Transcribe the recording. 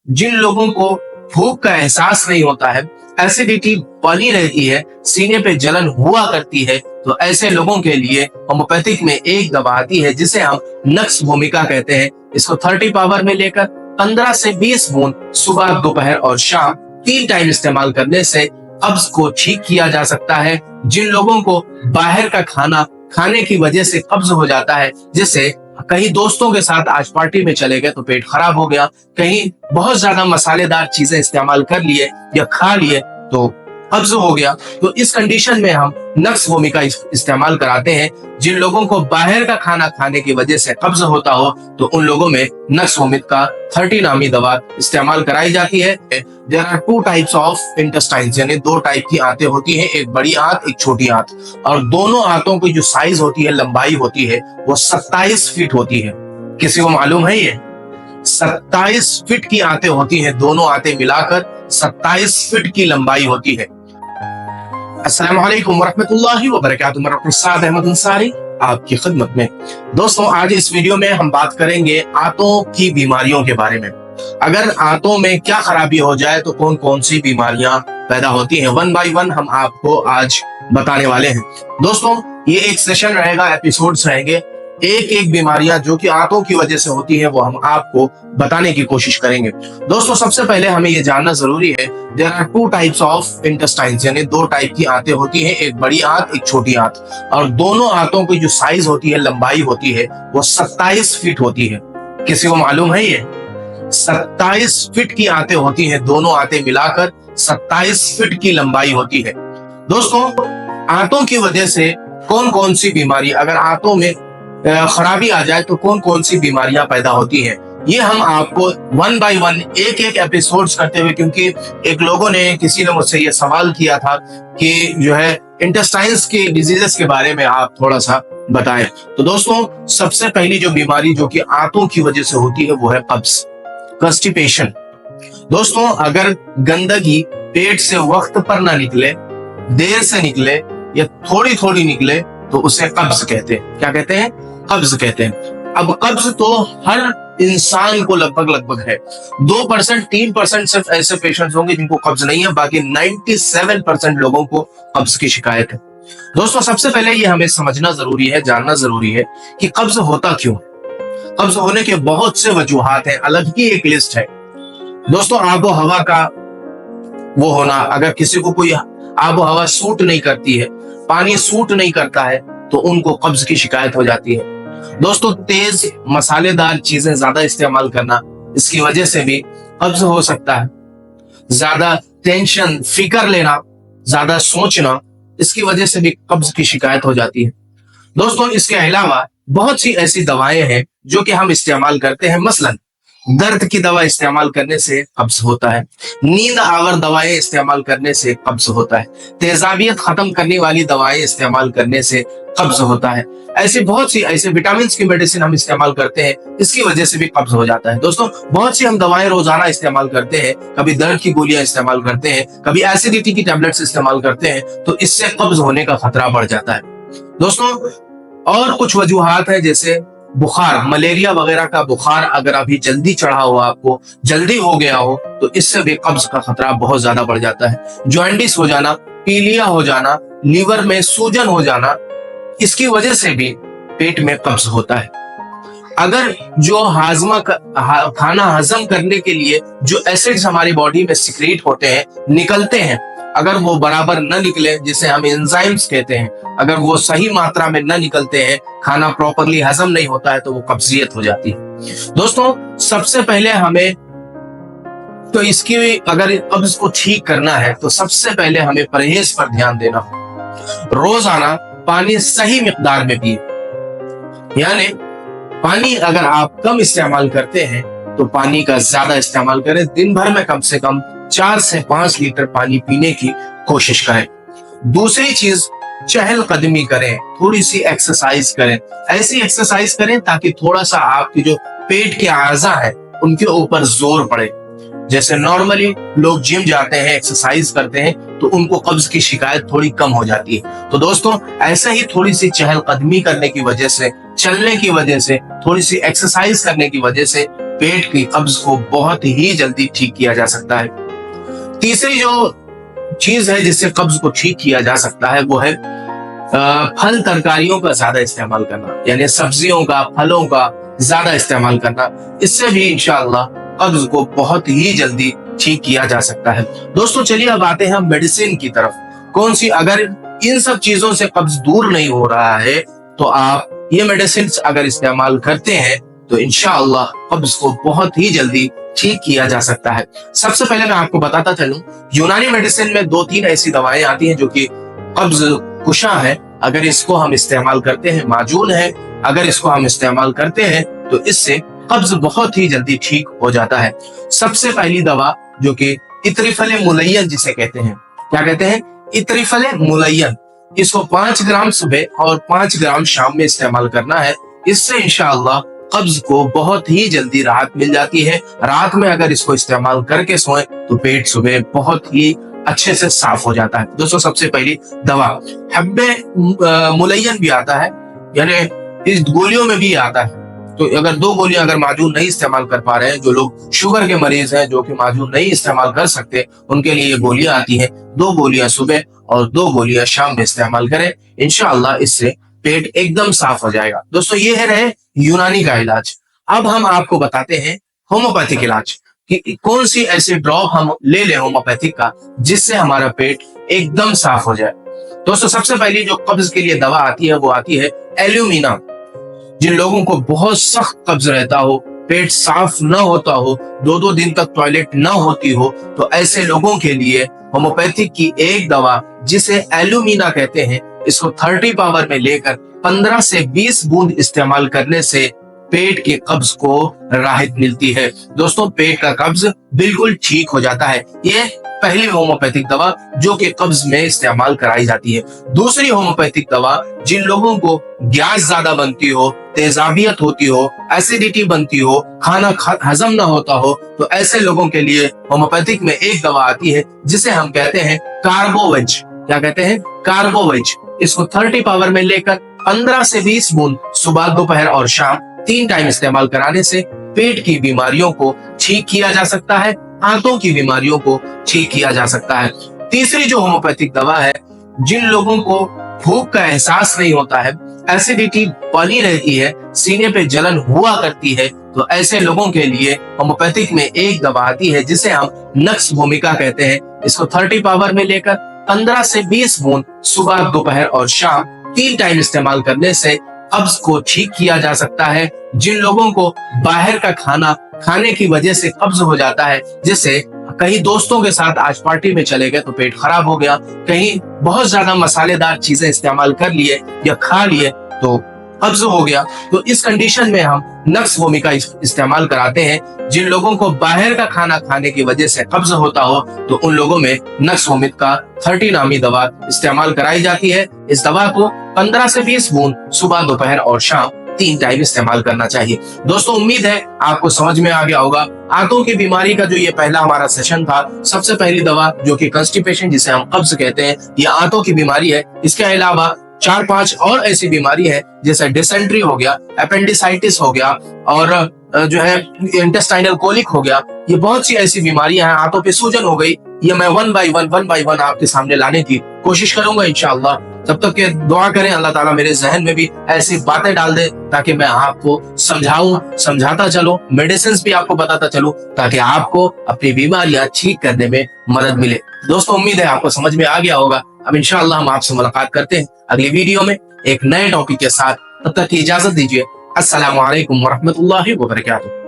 जिन लोगों को भूख का एहसास नहीं होता है, एसिडिटी बनी रहती है, सीने पे जलन हुआ करती है, तो ऐसे लोगों के लिए होम्योपैथिक में एक दवा आती है जिसे हम नक्स भूमिका कहते हैं। इसको 30 पावर में लेकर 15 से 20 बूंद सुबह, दोपहर और शाम 3 टाइम इस्तेमाल करने से कब्ज को ठीक किया जा सकता है। जिन लोगों को बाहर का खाना खाने की वजह से कब्ज हो जाता है, जैसे कहीं दोस्तों के साथ आज पार्टी में चले गए तो पेट खराब हो गया, कहीं बहुत ज्यादा मसालेदार चीजें इस्तेमाल कर लिए या खा लिए तो कब्ज हो गया, तो इस कंडीशन में हम नक्स भूमिका इस्तेमाल कराते हैं। जिन लोगों को बाहर का खाना खाने की वजह से कब्ज होता हो तो उन लोगों में नक्स भूमिका 30 नामी दवा इस्तेमाल कराई जाती है। There are 2 types of intestines, यानी 2 टाइप की आंतें होती हैं, एक बड़ी आंत, एक छोटी आंत, और दोनों आंतों की जो साइज होती है, लंबाई होती है, वो 27 फीट होती है। किसी को मालूम है ये? 27 फीट की आंतें होती हैं, दोनों आंतें मिलाकर 27 फीट की लंबाई होती है। अस्सलाम वालेकुम वरहमतुल्लाहि वबरकातुहू। मैं डॉक्टर साद अहमद अंसारी आपकी खिदमत में। दोस्तों, आज इस वीडियो में हम बात करेंगे आंतों की बीमारियों के बारे में। अगर आंतों में क्या खराबी हो जाए तो कौन कौन सी बीमारियां पैदा होती हैं, 1 बाय 1 हम आपको आज बताने वाले हैं। दोस्तों, ये एक सेशन रहेगा, एपिसोड्स रहेंगे, एक एक बीमारियां जो कि आंतों की वजह से होती है वो हम आपको बताने की कोशिश करेंगे। दोस्तों, सबसे पहले हमें ये जानना जरूरी है, there are 2 types of intestines, यानी 2 टाइप की आंतें होती हैं, एक बड़ी आंत, एक छोटी आंत, और दोनों आंतों की जो साइज होती है, लंबाई होती है, वो 27 फीट होती है। किसी को मालूम है ये? 27 फीट की आंतें होती हैं, दोनों आंतें मिलाकर 27 फीट की लंबाई होती है। दोस्तों, आंतों की वजह से कौन कौन सी बीमारी, अगर आंतों में खराबी आ जाए तो कौन कौन सी बीमारियां पैदा होती हैं, ये हम आपको 1 बाय 1 एक एक एपिसोड्स करते हुए, क्योंकि एक लोगों ने, किसी ने मुझसे ये सवाल किया था कि जो है इंटेस्टाइन्स के डिजीजेस के बारे में आप थोड़ा सा बताएं। तो दोस्तों, सबसे पहली जो बीमारी जो कि आंतों की वजह से होती है वो है कब्ज, कंस्टिपेशन। दोस्तों, अगर गंदगी पेट से वक्त पर ना निकले, देर से निकले या थोड़ी थोड़ी निकले तो उसे कब्ज कहते हैं। क्या कहते हैं? कब्ज कहते हैं। अब कब्ज तो हर इंसान को लगभग है, 2% 3% सिर्फ ऐसे पेशेंट्स होंगे जिनको कब्ज नहीं है, बाकी 97% लोगों को कब्ज की शिकायत है। दोस्तों, सबसे पहले ये हमें समझना जरूरी है, जानना जरूरी है कि कब्ज होता क्यों। कब्ज होने के बहुत से वजूहात हैं, अलग ही एक लिस्ट है। दोस्तों, आबो हवा का वो होना, अगर किसी को कोई आबो हवा सूट नहीं करती है, पानी सूट नहीं करता है, तो उनको कब्ज की शिकायत हो जाती है। दोस्तों, तेज मसालेदार चीजें ज्यादा इस्तेमाल करना, इसकी वजह से भी कब्ज हो सकता है। ज्यादा टेंशन, फिक्र लेना, ज्यादा सोचना, इसकी वजह से भी कब्ज की शिकायत हो जाती है। दोस्तों, इसके अलावा बहुत सी ऐसी दवाएं हैं जो कि हम इस्तेमाल करते हैं, मसलन दर्द की दवा इस्तेमाल करने से कब्ज होता है, नींद आवर दवाएं इस्तेमाल करने से कब्ज होता है, तेजाबियत खत्म करने वाली दवाएं इस्तेमाल करने से कब्ज होता है। ऐसे बहुत सी ऐसे विटामिन की मेडिसिन हम इस्तेमाल करते हैं, इसकी वजह से भी कब्ज हो जाता है। दोस्तों, बहुत सी हम दवाएं रोजाना इस्तेमाल करते हैं, कभी दर्द की गोलियां इस्तेमाल करते हैं, कभी एसिडिटी की टैबलेट्स इस्तेमाल करते हैं, तो इससे कब्ज होने का खतरा बढ़ जाता है। दोस्तों, और कुछ वजूहात है, जैसे बुखार, मलेरिया वगैरह का बुखार अगर अभी जल्दी चढ़ा हो, आपको जल्दी हो गया हो, तो इससे भी कब्ज का खतरा बहुत ज्यादा बढ़ जाता है। जॉन्डिस हो जाना, पीलिया हो जाना, लीवर में सूजन हो जाना, इसकी वजह से भी पेट में कब्ज होता है। अगर जो खाना हजम करने के लिए जो एसिड्स हमारी बॉडी में सिक्रेट होते हैं, निकलते हैं, अगर वो बराबर न निकले, जिसे हम एंजाइम्स कहते हैं, अगर वो सही मात्रा में न निकलते हैं, खाना प्रॉपरली हजम नहीं होता है, तो वो कब्जियत हो जाती है। दोस्तों, सबसे पहले हमें तो इसकी, अगर कब्ज को ठीक करना है तो सबसे पहले हमें परहेज पर ध्यान देना हो। रोजाना पानी सही मिकदार में पिए, यानी पानी अगर आप कम इस्तेमाल करते हैं तो पानी का ज्यादा इस्तेमाल करें। दिन भर में कम से कम 4 से 5 लीटर पानी पीने की कोशिश करें। दूसरी चीज, चहलकदमी करें, थोड़ी सी एक्सरसाइज करें। ऐसी एक्सरसाइज करें ताकि थोड़ा सा आपके जो पेट के आज़ा है उनके ऊपर जोर पड़े। जैसे नॉर्मली लोग जिम जाते हैं, एक्सरसाइज करते हैं, तो उनको कब्ज की शिकायत थोड़ी कम हो जाती है। तो दोस्तों, ऐसे ही थोड़ी सी चहलकदमी करने की वजह से, चलने की वजह से, थोड़ी सी एक्सरसाइज करने की वजह से पेट की कब्ज को बहुत ही जल्दी ठीक किया जा सकता है। तीसरी जो चीज है जिससे कब्ज को ठीक किया जा सकता है वो है फल तरकारियों का ज्यादा इस्तेमाल करना, यानी सब्जियों का, फलों का ज्यादा इस्तेमाल करना। इससे भी इंशाअल्लाह कब्ज को बहुत ही जल्दी ठीक किया जा सकता है। दोस्तों चलिए अब आते हैं मेडिसिन की तरफ। कौन सी, अगर इन सब चीजों से कब्ज दूर नहीं हो रहा है तो आप ये मेडिसिन अगर इस्तेमाल करते हैं तो इंशाअल्लाह कब्ज को बहुत ही जल्दी ठीक किया जा सकता है। सबसे पहले मैं आपको बताता चलूं, यूनानी मेडिसिन में 2-3 ऐसी दवाएं आती हैं जो कि कब्ज कुशा है। अगर इसको हम इस्तेमाल करते हैं, माजून है, अगर इसको हम इस्तेमाल करते हैं तो इससे कब्ज बहुत ही जल्दी ठीक हो जाता है। सबसे पहली दवा जो कि इत्रिफल मुलय्यन जिसे कहते हैं, क्या कहते हैं? इत्रिफल मुलय्यन। इसको 5 ग्राम सुबह और 5 ग्राम शाम में इस्तेमाल करना है। इससे इंशाअल्लाह कब्ज को बहुत ही जल्दी राहत मिल जाती है। रात में अगर इसको इस्तेमाल करके सोएं तो पेट सुबह बहुत ही अच्छे से साफ हो जाता है। दोस्तों सबसे पहली दवा हब्बे मुलय्यन भी आता है, यानी इस गोलियों में भी आता है। तो अगर 2 गोलियां अगर माजून नहीं इस्तेमाल कर पा रहे हैं, जो लोग शुगर के मरीज हैं जो कि माजून नहीं इस्तेमाल कर सकते, उनके लिए ये गोलियां आती हैं। 2 गोलियां सुबह और 2 गोलियां शाम में इस्तेमाल करें, इंशाअल्लाह इससे पेट एकदम साफ हो जाएगा। दोस्तों ये है रहे यूनानी का इलाज। अब हम आपको बताते हैं होम्योपैथिक इलाज कि कौन सी ऐसी ड्रॉप हम ले लें होम्योपैथिक का जिससे हमारा पेट एकदम साफ हो जाए। दोस्तों सबसे पहली जो कब्ज के लिए दवा आती है वो आती है एल्यूमिना। जिन लोगों को बहुत सख्त कब्ज रहता हो, पेट साफ न होता हो, 2-2 दिन तक टॉयलेट न होती हो, तो ऐसे लोगों के लिए होम्योपैथिक की एक दवा जिसे एल्यूमिना कहते हैं, इसको 30 पावर में लेकर 15 से 20 बूंद इस्तेमाल करने से पेट के कब्ज को राहत मिलती है। दोस्तों पेट का कब्ज बिल्कुल ठीक हो जाता है। ये पहली होम्योपैथिक दवा जो कि कब्ज में इस्तेमाल कराई जाती है। दूसरी होम्योपैथिक दवा जिन लोगों को गैस ज्यादा बनती हो, तेजाबियत होती हो, एसिडिटी बनती हो, खाना हजम ना होता हो, तो ऐसे लोगों के लिए होम्योपैथिक में एक दवा आती है जिसे हम कहते हैं कार्बोवेज। क्या कहते हैं? कार्बोवेज। इसको 30 पावर में लेकर 15 से 20 बूंद सुबह, दोपहर और शाम 3 टाइम इस्तेमाल कराने से पेट की बीमारियों को ठीक किया जा सकता है, आंतों की बीमारियों को ठीक किया जा सकता है। तीसरी जो होम्योपैथिक दवा है, जिन लोगों को भूख का एहसास नहीं होता है, एसिडिटी बनी रहती है, सीने पे जलन हुआ करती है, तो ऐसे लोगों के लिए होम्योपैथिक में एक दवा आती है जिसे हम नक्स भूमिका कहते हैं। इसको 30 पावर में लेकर 15 से 20 बूंद सुबह, दोपहर और शाम 3 टाइम इस्तेमाल करने से कब्ज को ठीक किया जा सकता है। जिन लोगों को बाहर का खाना खाने की वजह से कब्ज हो जाता है, जैसे कहीं दोस्तों के साथ आज पार्टी में चले गए तो पेट खराब हो गया, कहीं बहुत ज्यादा मसालेदार चीजें इस्तेमाल कर लिए या खा लिए तो कब्ज हो गया, तो इस कंडीशन में हम नक्स भूमिका इस्तेमाल कराते हैं। जिन लोगों को बाहर का खाना खाने की वजह से कब्ज होता हो तो उन लोगों में नक्स भूमिका 30 नामी दवा इस्तेमाल कराई जाती है। इस दवा को 15 से 20 बूंद सुबह, दोपहर और शाम 3 टाइम इस्तेमाल करना चाहिए। दोस्तों उम्मीद है आपको समझ में आ गया होगा। आंतों की बीमारी का जो ये पहला हमारा सेशन था, सबसे पहली दवा जो कि कंस्टिपेशन जिसे हम कब्ज कहते हैं, ये आंतों की बीमारी है। इसके अलावा 4-5 और ऐसी बीमारी है जैसे डिसेंट्री हो गया, अपेंडिसाइटिस हो गया और जो है इंटेस्टाइनल कोलिक हो गया। ये बहुत सी ऐसी बीमारियां हैं, आंतों पे सूजन हो गई, ये मैं वन बाय वन आपके सामने लाने की कोशिश करूंगा इंशाअल्लाह। तब तक के दुआ करें अल्लाह ताला मेरे जहन में भी ऐसी बातें डाल दे ताकि मैं आपको समझाऊं, समझाता चलूं, मेडिसिन भी आपको बताता चलूं ताकि आपको अपनी बीमारियां ठीक करने में मदद मिले। दोस्तों उम्मीद है आपको समझ में आ गया होगा। अब इंशाअल्लाह हम आपसे मुलाकात करते हैं अगली वीडियो में एक नए टॉपिक के साथ। तब तक की इजाजत दीजिए। अस्सलामु अलैकुम वरहमतुल्लाहि वबरकातुहू।